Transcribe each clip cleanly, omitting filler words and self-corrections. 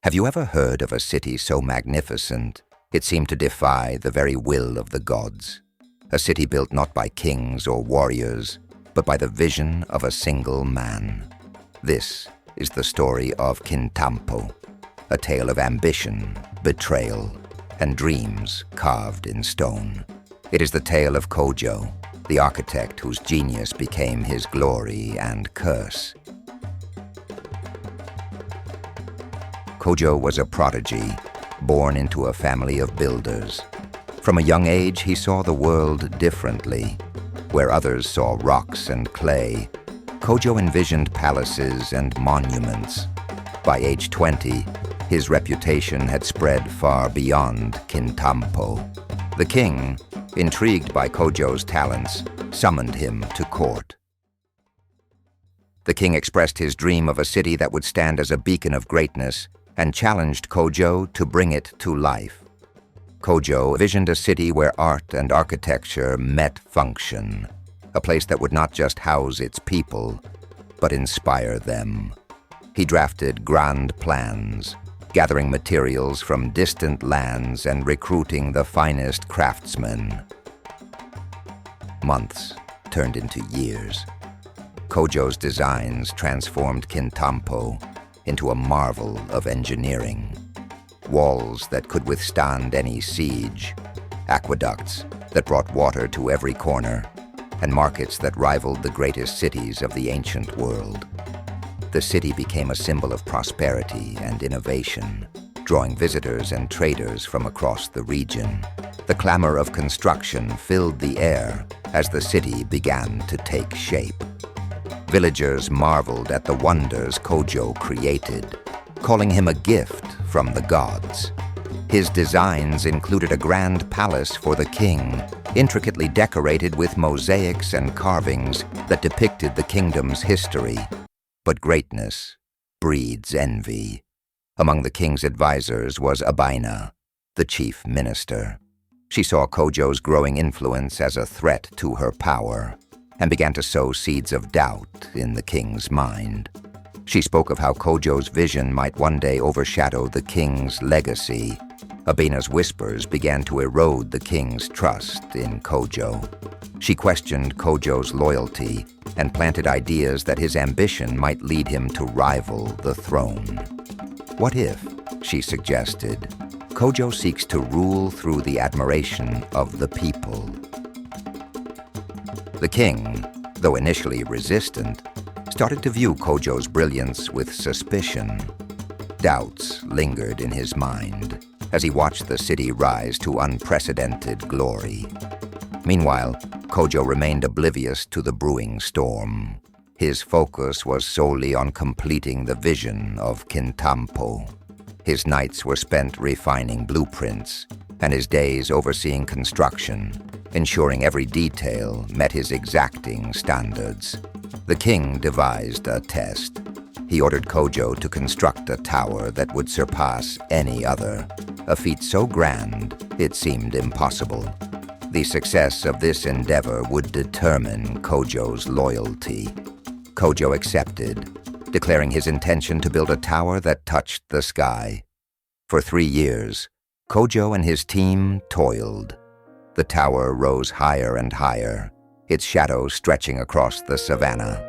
Have you ever heard of a city so magnificent it seemed to defy the very will of the gods? A city built not by kings or warriors, but by the vision of a single man. This is the story of Kintampo, a tale of ambition, betrayal, and dreams carved in stone. It is the tale of Kojo, the architect whose genius became his glory and curse. Kojo was a prodigy, born into a family of builders. From a young age, he saw the world differently. Where others saw rocks and clay, Kojo envisioned palaces and monuments. By age 20, his reputation had spread far beyond Kintampo. The king, intrigued by Kojo's talents, summoned him to court. The king expressed his dream of a city that would stand as a beacon of greatness and challenged Kojo to bring it to life. Kojo visioned a city where art and architecture met function, a place that would not just house its people, but inspire them. He drafted grand plans, gathering materials from distant lands and recruiting the finest craftsmen. Months turned into years. Kojo's designs transformed Kintampo into a marvel of engineering. Walls that could withstand any siege, aqueducts that brought water to every corner, and markets that rivaled the greatest cities of the ancient world. The city became a symbol of prosperity and innovation, drawing visitors and traders from across the region. The clamor of construction filled the air as the city began to take shape. Villagers marveled at the wonders Kojo created, calling him a gift from the gods. His designs included a grand palace for the king, intricately decorated with mosaics and carvings that depicted the kingdom's history. But greatness breeds envy. Among the king's advisors was Abaina, the chief minister. She saw Kojo's growing influence as a threat to her power, and began to sow seeds of doubt in the king's mind. She spoke of how Kojo's vision might one day overshadow the king's legacy. Abaina's whispers began to erode the king's trust in Kojo. She questioned Kojo's loyalty and planted ideas that his ambition might lead him to rival the throne. What if, she suggested, Kojo seeks to rule through the admiration of the people? The king, though initially resistant, started to view Kojo's brilliance with suspicion. Doubts lingered in his mind as he watched the city rise to unprecedented glory. Meanwhile, Kojo remained oblivious to the brewing storm. His focus was solely on completing the vision of Kintampo. His nights were spent refining blueprints, and his days overseeing construction, ensuring every detail met his exacting standards. The king devised a test. He ordered Kojo to construct a tower that would surpass any other, a feat so grand it seemed impossible. The success of this endeavor would determine Kojo's loyalty. Kojo accepted, declaring his intention to build a tower that touched the sky. For 3 years, Kojo and his team toiled. The tower rose higher and higher, its shadow stretching across the savannah.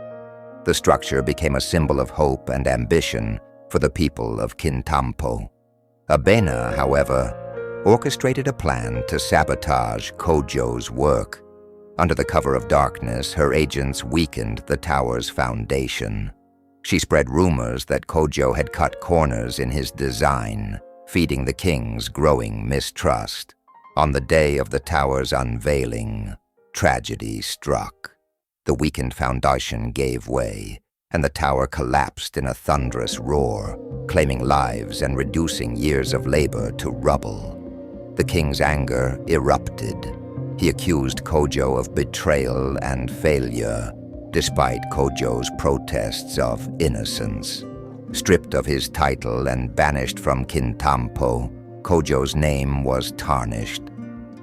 The structure became a symbol of hope and ambition for the people of Kintampo. Abaina, however, orchestrated a plan to sabotage Kojo's work. Under the cover of darkness, her agents weakened the tower's foundation. She spread rumors that Kojo had cut corners in his design, feeding the king's growing mistrust. On the day of the tower's unveiling, tragedy struck. The weakened foundation gave way, and the tower collapsed in a thunderous roar, claiming lives and reducing years of labor to rubble. The king's anger erupted. He accused Kojo of betrayal and failure, despite Kojo's protests of innocence. Stripped of his title and banished from Kintampo, Kojo's name was tarnished.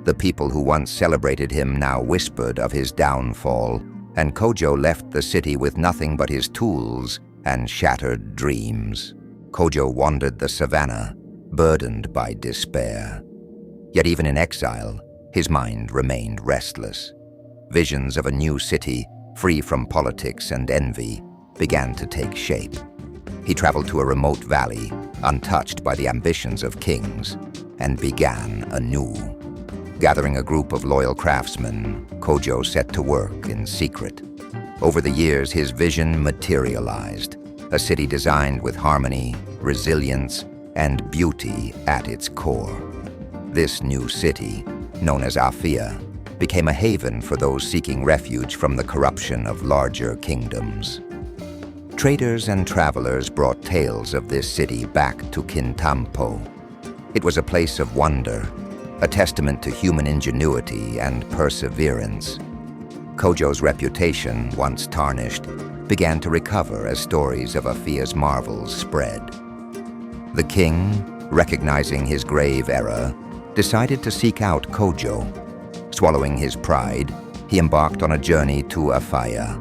The people who once celebrated him now whispered of his downfall, and Kojo left the city with nothing but his tools and shattered dreams. Kojo wandered the savannah, burdened by despair. Yet even in exile, his mind remained restless. Visions of a new city, free from politics and envy, began to take shape. He traveled to a remote valley, untouched by the ambitions of kings, and began anew. Gathering a group of loyal craftsmen, Kojo set to work in secret. Over the years, his vision materialized, a city designed with harmony, resilience, and beauty at its core. This new city, known as Afia, became a haven for those seeking refuge from the corruption of larger kingdoms. Traders and travelers brought tales of this city back to Kintampo. It was a place of wonder, a testament to human ingenuity and perseverance. Kojo's reputation, once tarnished, began to recover as stories of Afia's marvels spread. The king, recognizing his grave error, decided to seek out Kojo. Swallowing his pride, he embarked on a journey to Afia.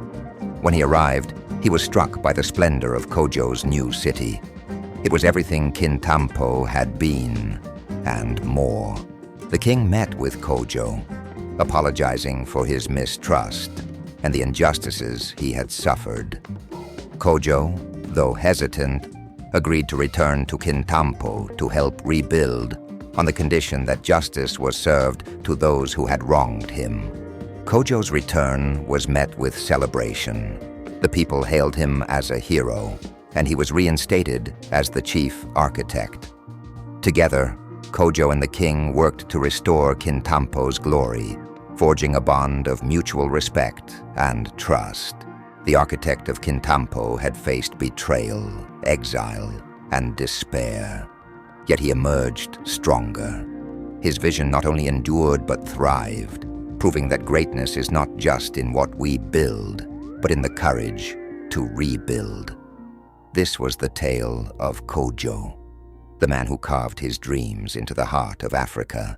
When he arrived, he was struck by the splendor of Kojo's new city. It was everything Kintampo had been, and more. The king met with Kojo, apologizing for his mistrust and the injustices he had suffered. Kojo, though hesitant, agreed to return to Kintampo to help rebuild, on the condition that justice was served to those who had wronged him. Kojo's return was met with celebration. The people hailed him as a hero, and he was reinstated as the chief architect. Together, Kojo and the king worked to restore Kintampo's glory, forging a bond of mutual respect and trust. The architect of Kintampo had faced betrayal, exile, and despair. Yet he emerged stronger. His vision not only endured but thrived, proving that greatness is not just in what we build, but in the courage to rebuild. This was the tale of Kojo, the man who carved his dreams into the heart of Africa.